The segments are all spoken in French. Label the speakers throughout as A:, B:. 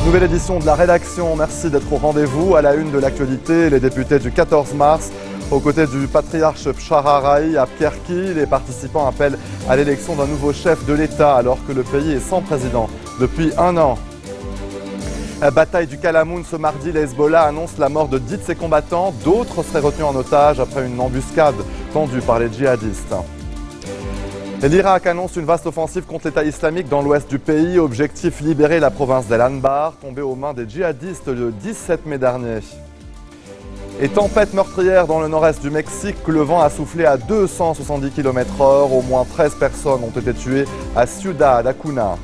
A: Nouvelle édition de la rédaction, merci d'être au rendez-vous. À la une de l'actualité, les députés du 14 mars, aux côtés du patriarche Bshara Rahi à Kerki, les participants appellent à l'élection d'un nouveau chef de l'État alors que le pays est sans président depuis un an. Bataille du Kalamoun ce mardi, les Hezbollah annonce la mort de 10 de ses combattants. D'autres seraient retenus en otage après une embuscade tendue par les djihadistes. L'Irak annonce une vaste offensive contre l'État islamique dans l'ouest du pays. Objectif, libérer la province d'Al-Anbar, tombée aux mains des djihadistes le 17 mai dernier. Et tempête meurtrière dans le nord-est du Mexique. Le vent a soufflé à 270 km/h. Au moins 13 personnes ont été tuées à Ciudad Acuna.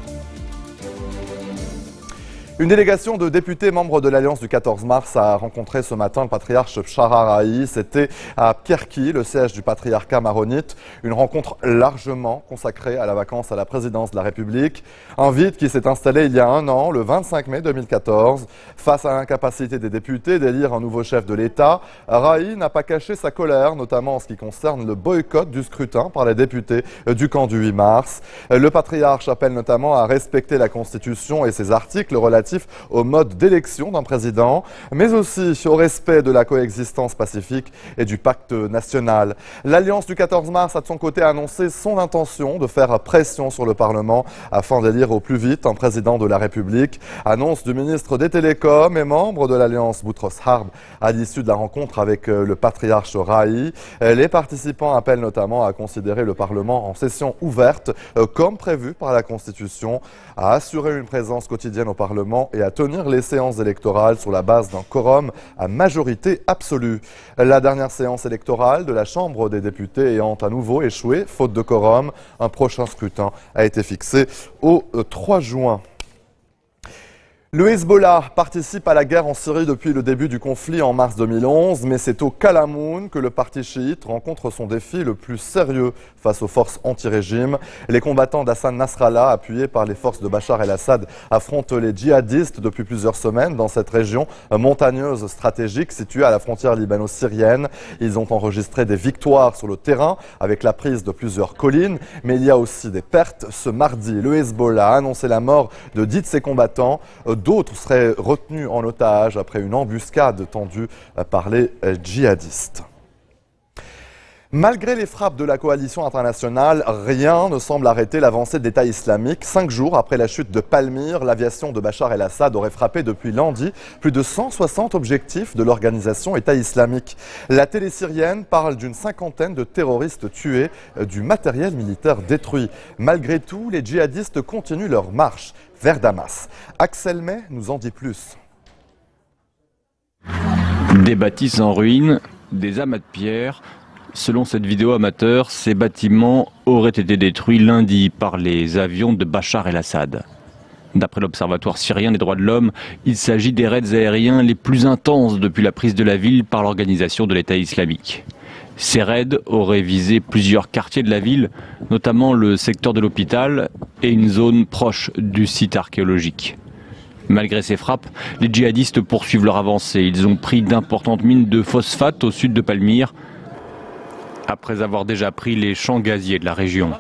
A: Une délégation de députés membres de l'Alliance du 14 mars a rencontré ce matin le patriarche Bshara Rahi. C'était à Kerki, le siège du patriarcat maronite. Une rencontre largement consacrée à la vacance à la présidence de la République. Un vide qui s'est installé il y a un an, le 25 mai 2014. Face à l'incapacité des députés d'élire un nouveau chef de l'État, Rahi n'a pas caché sa colère, notamment en ce qui concerne le boycott du scrutin par les députés du camp du 8 mars. Le patriarche appelle notamment à respecter la Constitution et ses articles relatifs au mode d'élection d'un président, mais aussi au respect de la coexistence pacifique et du pacte national. L'Alliance du 14 mars a de son côté annoncé son intention de faire pression sur le Parlement afin d'élire au plus vite un président de la République. Annonce du ministre des Télécoms et membre de l'Alliance Boutros Harb à l'issue de la rencontre avec le patriarche Rahi. Les participants appellent notamment à considérer le Parlement en session ouverte comme prévu par la Constitution, à assurer une présence quotidienne au Parlement et à tenir les séances électorales sur la base d'un quorum à majorité absolue. La dernière séance électorale de la Chambre des députés ayant à nouveau échoué, faute de quorum, un prochain scrutin a été fixé au 3 juin. Le Hezbollah participe à la guerre en Syrie depuis le début du conflit en mars 2011, mais c'est au Kalamoun que le parti chiite rencontre son défi le plus sérieux face aux forces anti-régime. Les combattants d'Hassan Nasrallah, appuyés par les forces de Bachar el-Assad, affrontent les djihadistes depuis plusieurs semaines dans cette région montagneuse stratégique située à la frontière libano-syrienne. Ils ont enregistré des victoires sur le terrain avec la prise de plusieurs collines, mais il y a aussi des pertes. Ce mardi, le Hezbollah a annoncé la mort de 10 de ses combattants. D'autres seraient retenus en otage après une embuscade tendue par les djihadistes. Malgré les frappes de la coalition internationale, rien ne semble arrêter l'avancée de l'État islamique. 5 jours après la chute de Palmyre, l'aviation de Bachar el-Assad aurait frappé depuis lundi plus de 160 objectifs de l'organisation État islamique. La télé syrienne parle d'une cinquantaine de terroristes tués, du matériel militaire détruit. Malgré tout, les djihadistes continuent leur marche vers Damas. Axel May nous en dit plus.
B: Des bâtisses en ruine, des amas de pierre. Selon cette vidéo amateur, ces bâtiments auraient été détruits lundi par les avions de Bachar el-Assad. D'après l'Observatoire syrien des droits de l'homme, il s'agit des raids aériens les plus intenses depuis la prise de la ville par l'organisation de l'État islamique. Ces raids auraient visé plusieurs quartiers de la ville, notamment le secteur de l'hôpital et une zone proche du site archéologique. Malgré ces frappes, les djihadistes poursuivent leur avancée. Ils ont pris d'importantes mines de phosphate au sud de Palmyre, après avoir déjà pris les champs gaziers de la région.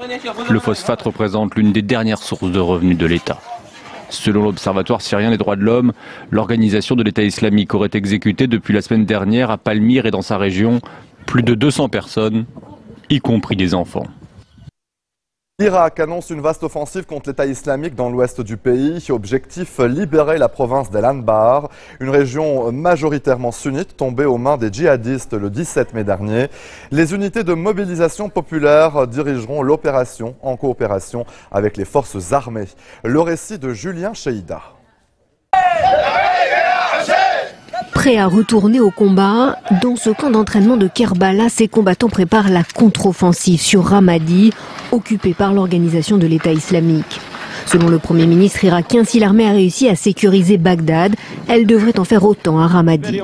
B: Le phosphate représente l'une des dernières sources de revenus de l'État. Selon l'Observatoire syrien des droits de l'homme, l'organisation de l'État islamique aurait exécuté depuis la semaine dernière à Palmyre et dans sa région plus de 200 personnes, y compris des enfants.
A: L'Irak annonce une vaste offensive contre l'État islamique dans l'ouest du pays. Objectif, libérer la province d'Al-Anbar, une région majoritairement sunnite tombée aux mains des djihadistes le 17 mai dernier. Les unités de mobilisation populaire dirigeront l'opération en coopération avec les forces armées. Le récit de Julien Cheïda.
C: Prêts à retourner au combat, dans ce camp d'entraînement de Kerbala, ces combattants préparent la contre-offensive sur Ramadi, occupée par l'organisation de l'État islamique. Selon le Premier ministre irakien, si l'armée a réussi à sécuriser Bagdad, elle devrait en faire autant à Ramadi.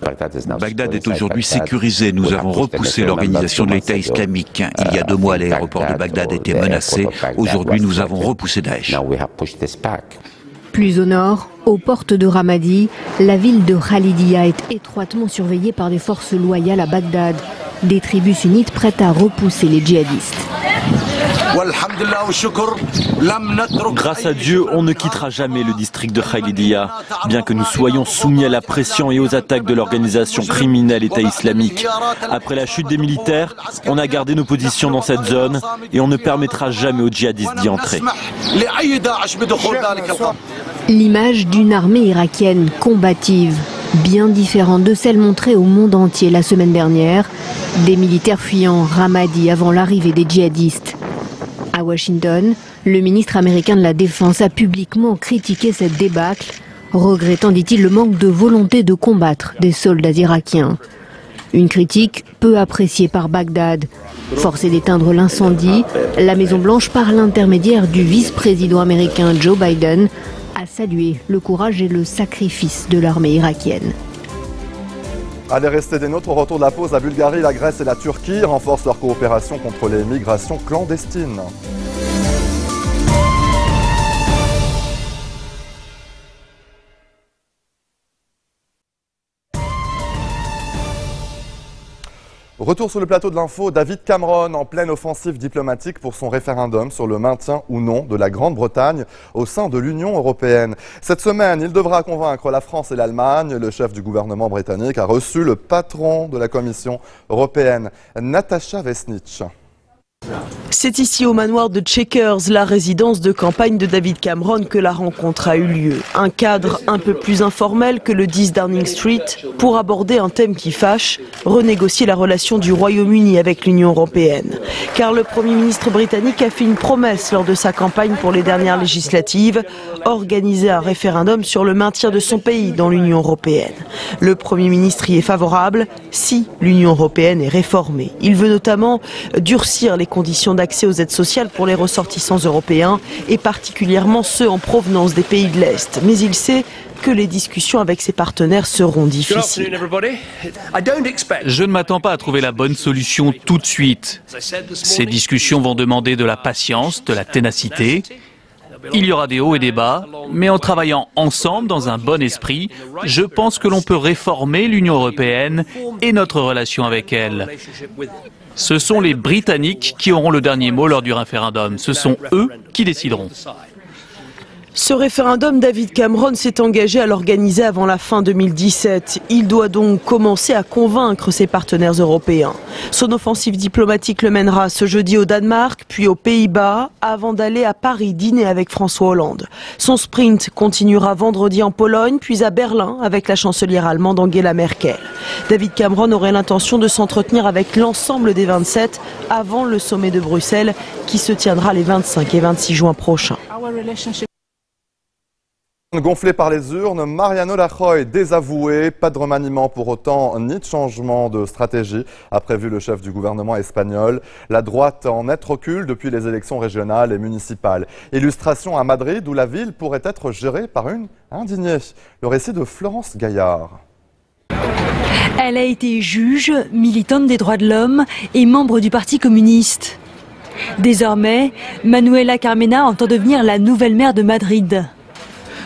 D: Bagdad est aujourd'hui sécurisé. Nous avons repoussé l'organisation de l'État islamique. Il y a 2 mois, l'aéroport de Bagdad était menacé. Aujourd'hui, nous avons repoussé Daesh.
C: Plus au nord, aux portes de Ramadi, la ville de Khalidia est étroitement surveillée par des forces loyales à Bagdad. Des tribus sunnites prêtes à repousser les djihadistes.
E: Grâce à Dieu, on ne quittera jamais le district de Khalidia, bien que nous soyons soumis à la pression et aux attaques de l'organisation criminelle État islamique. Après la chute des militaires, on a gardé nos positions dans cette zone et on ne permettra jamais aux djihadistes d'y entrer.
C: L'image d'une armée irakienne combative, bien différente de celle montrée au monde entier la semaine dernière, des militaires fuyant Ramadi avant l'arrivée des djihadistes. À Washington, le ministre américain de la Défense a publiquement critiqué cette débâcle, regrettant, dit-il, le manque de volonté de combattre des soldats irakiens. Une critique peu appréciée par Bagdad. Forcée d'éteindre l'incendie, la Maison-Blanche, par l'intermédiaire du vice-président américain Joe Biden, a salué le courage et le sacrifice de l'armée irakienne.
A: Allez rester des nôtres. Au retour de la pause, la Bulgarie, la Grèce et la Turquie renforcent leur coopération contre les migrations clandestines. Retour sur le plateau de l'info, David Cameron en pleine offensive diplomatique pour son référendum sur le maintien ou non de la Grande-Bretagne au sein de l'Union européenne. Cette semaine, il devra convaincre la France et l'Allemagne. Le chef du gouvernement britannique a reçu le patron de la Commission européenne, Natasha Vesnić.
F: C'est ici au manoir de Chequers, la résidence de campagne de David Cameron, que la rencontre a eu lieu. Un cadre un peu plus informel que le 10 Downing Street pour aborder un thème qui fâche, renégocier la relation du Royaume-Uni avec l'Union européenne. Car le Premier ministre britannique a fait une promesse lors de sa campagne pour les dernières législatives, organiser un référendum sur le maintien de son pays dans l'Union européenne. Le Premier ministre y est favorable si l'Union européenne est réformée. Il veut notamment durcir les conditions d'accès aux aides sociales pour les ressortissants européens et particulièrement ceux en provenance des pays de l'Est. Mais il sait que les discussions avec ses partenaires seront difficiles.
G: Je ne m'attends pas à trouver la bonne solution tout de suite. Ces discussions vont demander de la patience, de la ténacité. Il y aura des hauts et des bas, mais en travaillant ensemble dans un bon esprit, je pense que l'on peut réformer l'Union européenne et notre relation avec elle. Ce sont les Britanniques qui auront le dernier mot lors du référendum. Ce sont eux qui décideront.
F: Ce référendum, David Cameron s'est engagé à l'organiser avant la fin 2017. Il doit donc commencer à convaincre ses partenaires européens. Son offensive diplomatique le mènera ce jeudi au Danemark, puis aux Pays-Bas, avant d'aller à Paris dîner avec François Hollande. Son sprint continuera vendredi en Pologne, puis à Berlin avec la chancelière allemande Angela Merkel. David Cameron aurait l'intention de s'entretenir avec l'ensemble des 27 avant le sommet de Bruxelles qui se tiendra les 25 et 26 juin prochains.
A: Gonflé par les urnes, Mariano Rajoy désavoué, pas de remaniement pour autant, ni de changement de stratégie, a prévu le chef du gouvernement espagnol. La droite en net recul depuis les élections régionales et municipales. Illustration à Madrid où la ville pourrait être gérée par une indignée. Le récit de Florence Gaillard.
H: Elle a été juge, militante des droits de l'homme et membre du Parti communiste. Désormais, Manuela Carmena entend devenir la nouvelle maire de Madrid.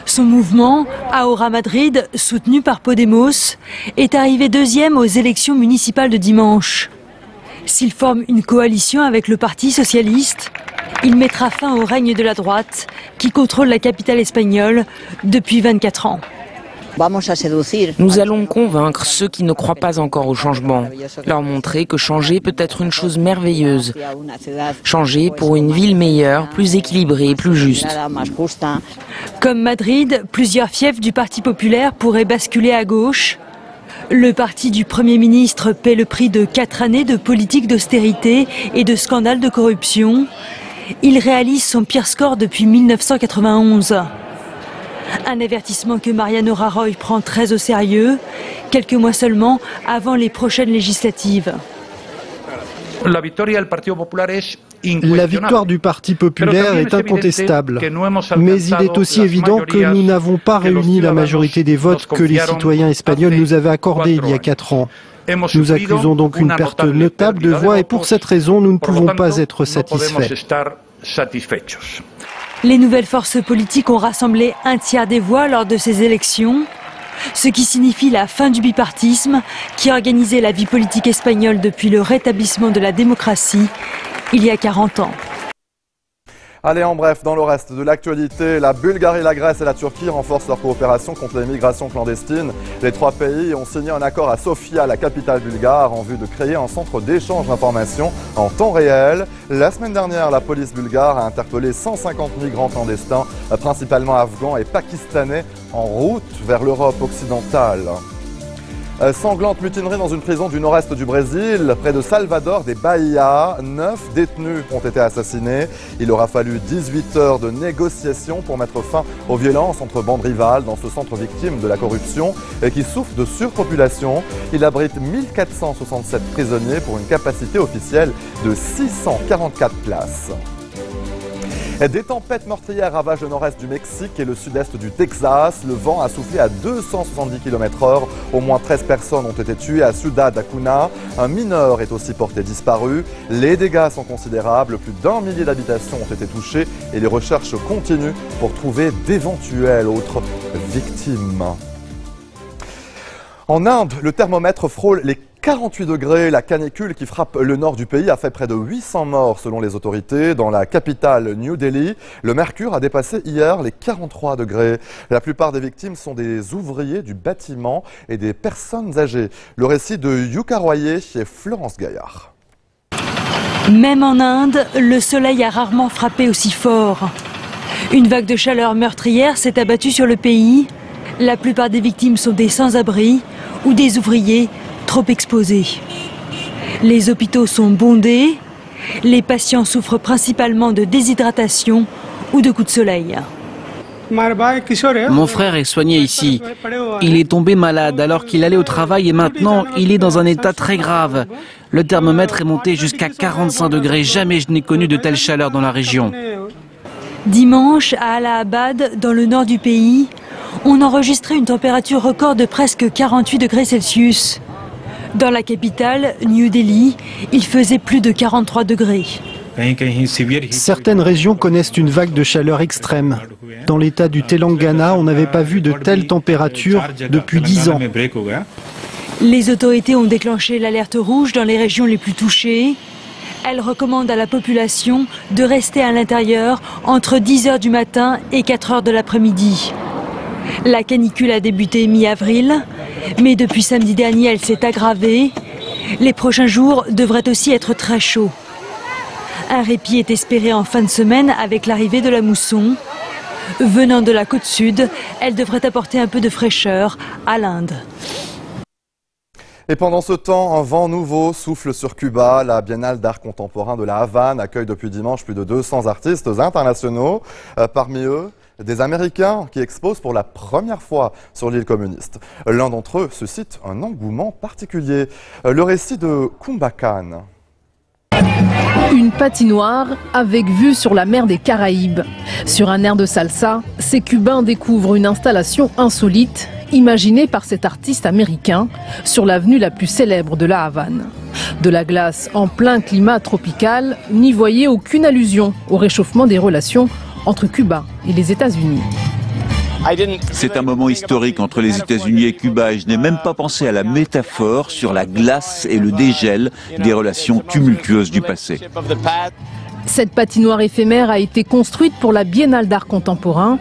H: Son mouvement, Ahora Madrid, soutenu par Podemos, est arrivé deuxième aux élections municipales de dimanche. S'il forme une coalition avec le Parti socialiste, il mettra fin au règne de la droite qui contrôle la capitale espagnole depuis 24 ans.
I: Nous allons convaincre ceux qui ne croient pas encore au changement, leur montrer que changer peut être une chose merveilleuse. Changer pour une ville meilleure, plus équilibrée, plus juste.
H: Comme Madrid, plusieurs fiefs du Parti populaire pourraient basculer à gauche. Le parti du Premier ministre paie le prix de 4 années de politique d'austérité et de scandales de corruption. Il réalise son pire score depuis 1991. Un avertissement que Mariano Rajoy prend très au sérieux, quelques mois seulement avant les prochaines législatives.
J: La victoria del Partido Popular es La victoire du Parti populaire est incontestable, mais il est aussi évident que nous n'avons pas réuni la majorité des votes que les citoyens espagnols nous avaient accordés il y a 4 ans. Nous accusons donc une perte notable de voix et pour cette raison, nous ne pouvons pas être satisfaits.
H: Les nouvelles forces politiques ont rassemblé un tiers des voix lors de ces élections, ce qui signifie la fin du bipartisme qui organisait la vie politique espagnole depuis le rétablissement de la démocratie il y a 40 ans.
A: Allez, en bref, dans le reste de l'actualité, la Bulgarie, la Grèce et la Turquie renforcent leur coopération contre l'immigration clandestine. Les 3 pays ont signé un accord à Sofia, la capitale bulgare, en vue de créer un centre d'échange d'informations en temps réel. La semaine dernière, la police bulgare a interpellé 150 migrants clandestins, principalement afghans et pakistanais, en route vers l'Europe occidentale. Sanglante mutinerie dans une prison du nord-est du Brésil, près de Salvador des Bahia. 9 détenus ont été assassinés. Il aura fallu 18 heures de négociations pour mettre fin aux violences entre bandes rivales dans ce centre victime de la corruption et qui souffre de surpopulation. Il abrite 1467 prisonniers pour une capacité officielle de 644 places. Des tempêtes meurtrières ravagent le nord-est du Mexique et le sud-est du Texas. Le vent a soufflé à 270 km/h. Au moins 13 personnes ont été tuées à Ciudad Acuna. Un mineur est aussi porté disparu. Les dégâts sont considérables. Plus d'1 millier d'habitations ont été touchées et les recherches continuent pour trouver d'éventuelles autres victimes. En Inde, le thermomètre frôle les 48 degrés. La canicule qui frappe le nord du pays a fait près de 800 morts selon les autorités. Dans la capitale New Delhi, le mercure a dépassé hier les 43 degrés. La plupart des victimes sont des ouvriers du bâtiment et des personnes âgées. Le récit de Yuka Royer et Florence Gaillard.
H: Même en Inde, le soleil a rarement frappé aussi fort. Une vague de chaleur meurtrière s'est abattue sur le pays. La plupart des victimes sont des sans-abri ou des ouvriers trop exposés. Les hôpitaux sont bondés. Les patients souffrent principalement de déshydratation ou de coups de soleil.
K: Mon frère est soigné ici. Il est tombé malade alors qu'il allait au travail et maintenant il est dans un état très grave. Le thermomètre est monté jusqu'à 45 degrés. Jamais je n'ai connu de telle chaleur dans la région.
H: Dimanche, à Allahabad, dans le nord du pays, on enregistrait une température record de presque 48 degrés Celsius. Dans la capitale, New Delhi, il faisait plus de 43 degrés.
J: Certaines régions connaissent une vague de chaleur extrême. Dans l'état du Telangana, on n'avait pas vu de telles températures depuis 10 ans.
H: Les autorités ont déclenché l'alerte rouge dans les régions les plus touchées. Elles recommandent à la population de rester à l'intérieur entre 10 h du matin et 4 h de l'après-midi. La canicule a débuté mi-avril, mais depuis samedi dernier, elle s'est aggravée. Les prochains jours devraient aussi être très chauds. Un répit est espéré en fin de semaine avec l'arrivée de la mousson. Venant de la côte sud, elle devrait apporter un peu de fraîcheur à l'Inde.
A: Et pendant ce temps, un vent nouveau souffle sur Cuba. La Biennale d'art contemporain de la Havane accueille depuis dimanche plus de 200 artistes internationaux. Parmi eux, des Américains qui exposent pour la première fois sur l'île communiste. L'un d'entre eux suscite un engouement particulier. Le récit de Kumbakan.
L: Une patinoire avec vue sur la mer des Caraïbes. Sur un air de salsa, ces Cubains découvrent une installation insolite imaginée par cet artiste américain sur l'avenue la plus célèbre de la Havane. De la glace en plein climat tropical, n'y voyez aucune allusion au réchauffement des relations entre Cuba et les États-Unis.
D: C'est un moment historique entre les États-Unis et Cuba et je n'ai même pas pensé à la métaphore sur la glace et le dégel des relations tumultueuses du passé.
L: Cette patinoire éphémère a été construite pour la Biennale d'art contemporain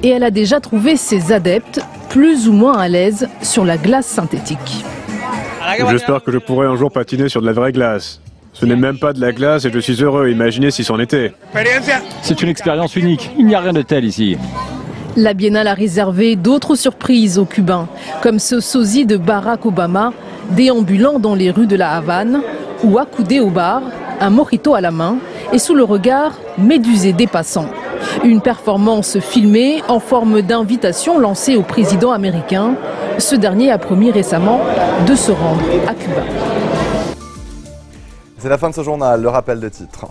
L: et elle a déjà trouvé ses adeptes plus ou moins à l'aise sur la glace synthétique.
M: J'espère que je pourrai un jour patiner sur de la vraie glace. Ce n'est même pas de la glace et je suis heureux, imaginez si c'en était.
B: C'est une expérience unique, il n'y a rien de tel ici.
L: La Biennale a réservé d'autres surprises aux Cubains, comme ce sosie de Barack Obama, déambulant dans les rues de la Havane, ou accoudé au bar, un mojito à la main, et sous le regard médusé des passants. Une performance filmée en forme d'invitation lancée au président américain. Ce dernier a promis récemment de se rendre à Cuba.
A: C'est la fin de ce journal, le rappel des titres.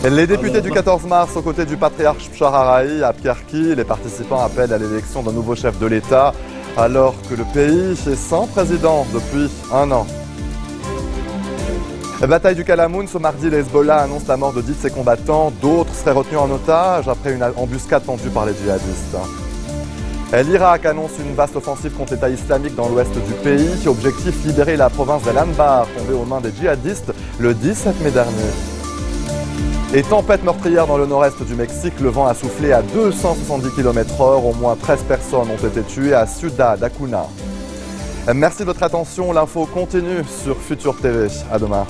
A: Les députés du 14 mars aux côtés du patriarche Pshaharahi à Pierki, les participants appellent à l'élection d'un nouveau chef de l'État alors que le pays est sans président depuis un an. Bataille du Kalamoun, ce mardi, les Hezbollah annoncent la mort de 10 de ses combattants. D'autres seraient retenus en otage après une embuscade tendue par les djihadistes. L'Irak annonce une vaste offensive contre l'État islamique dans l'ouest du pays. Objectif, libérer la province d'Al-Anbar, tombée aux mains des djihadistes le 17 mai dernier. Et tempête meurtrière dans le nord-est du Mexique, le vent a soufflé à 270 km/h. Au moins 13 personnes ont été tuées à Ciudad Acuna. Merci de votre attention. L'info continue sur Futur TV. À demain.